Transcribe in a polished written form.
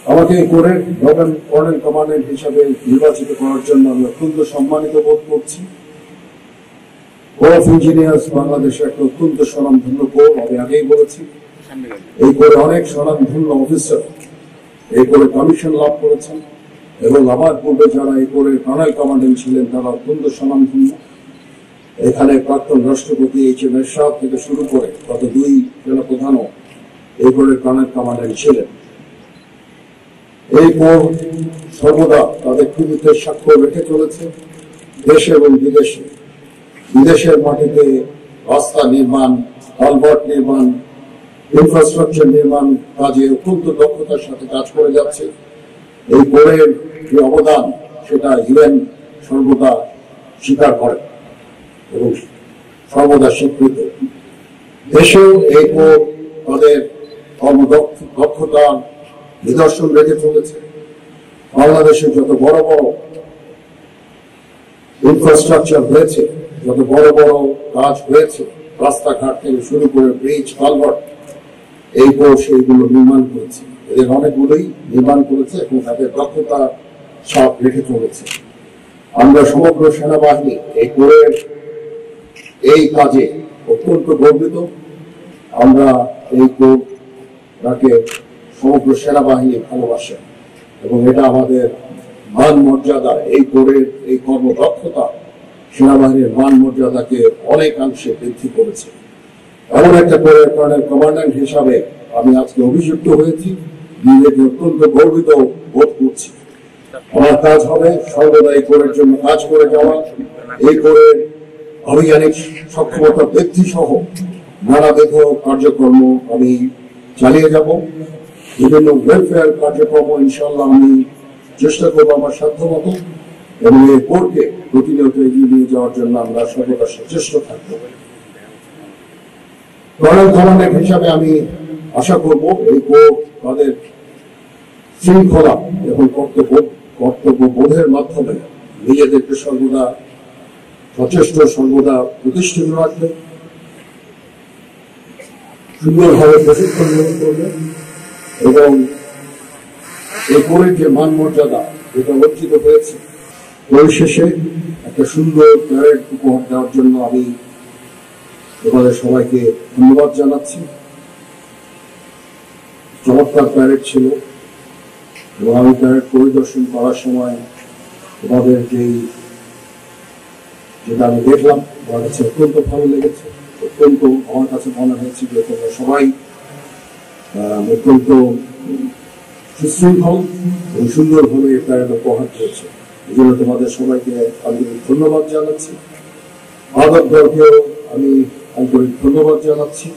আমাকে করে colonel commandant হিসাবে নির্বাচিত করার জন্য আমি অত্যন্ত সম্মানিত বোধ করছি। কোর অফ ইঞ্জিনিয়ার্স বাংলাদেশের একটা অত্যন্ত স্বনামধন্য কোর, আমি আগেই বলেছি। এই কোরে অনেক স্বনামধন্য অফিসার এই কোরে কমিশন লাভ করেছেন এবং আমার পূর্বে যারা এই কোরের কর্নেল কমান্ডেন্ট ছিলেন তারা অত্যন্ত স্বনামধন্য। এখানে প্রাক্তন রাষ্ট্রপতি এইচ.এম. এরশাদ থেকে শুরু করে গত 2 সেনাপ্রধানও এই কোরের কর্নেল কমান্ডেন্ট ছিলেন। এই কোর সর্বদা তাদের কৃতিত্বের স্বাক্ষর রেখে চলেছে দেশে এবং বিদেশে। বিদেশের মাটিতে রাস্তা নির্মাণ, কালভার্ট নির্মাণ, ইনফ্রাস্ট্রাকচার নির্মাণ কাজে অত্যন্ত দক্ষতার সাথে কাজ করে যাচ্ছে। এই কোরের যে অবদান সেটা ইউএন সর্বদা স্বীকার করে এবং সর্বদা স্বীকৃত। দেশেও এই কোর তাদের কর্মদক্ষতা নিদর্শন রেখে চলেছে। বাংলাদেশে যত বড় বড় ইনফ্রাস্ট্রাকচার হয়েছে, যত বড় বড় কাজ হয়েছে, রাস্তাঘাট থেকে শুরু করে ব্রিজ, কালভার্ট, এই কোর সেইগুলো নির্মাণ করেছে। এদের অনেকগুলোই নির্মাণ করেছে এবং তাদের দক্ষতা ছাপ রেখে চলেছে। আমরা সমগ্র সেনাবাহিনী এই কোরের এই কাজে অত্যন্ত গর্বিত। আমরা এই কোরটাকে সমগ্র সেনাবাহিনী ভালোবাসে এবং এটা আমাদের মান মর্যাদা, এই কোরের এই কর্মদক্ষতা সেনাবাহিনীর মান মর্যাদাকে অনেকাংশে বৃদ্ধি করেছে। এমন একটা কোরের কর্নেল কমান্ড্যান্ট হিসাবে আমি আজকে অভিযুক্ত হয়েছি, নিজেকে অত্যন্ত গর্বিত বোধ করছি। আমার কাজ হবে সর্বদা এই কোরের জন্য কাজ করে যাওয়া, এই কোরের আভিযানিক সক্ষমতা বৃদ্ধি সহ নানাবিধ কার্যক্রম আমি চালিয়ে যাব। বিভিন্ন ওয়েলফেয়ার কার্যক্রম ইনশাল্লাহ আমি চেষ্টা করবো আমার সাধ্যমতো এবং এই কোরকে প্রতিনিয়ত এগিয়ে নিয়ে যাওয়ার জন্য আমরা সর্বদা সচেষ্ট থাকবো। কর্নেল কমান্ডেন্ট হিসাবে আমি আশা করব এই কোর তাদের শৃঙ্খলা এবং কর্তব্য বোধের মাধ্যমে নিজেদেরকে সর্বদা সচেষ্ট, সর্বদা প্রতিষ্ঠিত রাখবে, সুন্দরভাবে প্রশিক্ষণ গ্রহণ করবে এবং এই কোরের যে মান মর্যাদা যেটা লজ্জিত হয়েছে, পরিশেষে একটা সুন্দর প্যারেড উপহার দেওয়ার জন্য আমি তোমাদের সবাইকে ধন্যবাদ জানাচ্ছি। চমৎকার প্যারেড ছিল এবং আমি প্যারেড পরিদর্শন করার সময় তোমাদের যেটা আমি দেখলাম আমার কাছে অত্যন্ত ভালো লেগেছে। অত্যন্ত আমার কাছে মনে হয়েছে যে তোমরা সবাই অত্যন্ত সুশৃঙ্খল এবং সুন্দরভাবে এই প্যারেড উপহার দিয়েছে। এই জন্য তোমাদের সবাইকে আন্তরিক ধন্যবাদ জানাচ্ছি। মাদক দলকেও আমি আন্তরিক ধন্যবাদ জানাচ্ছি।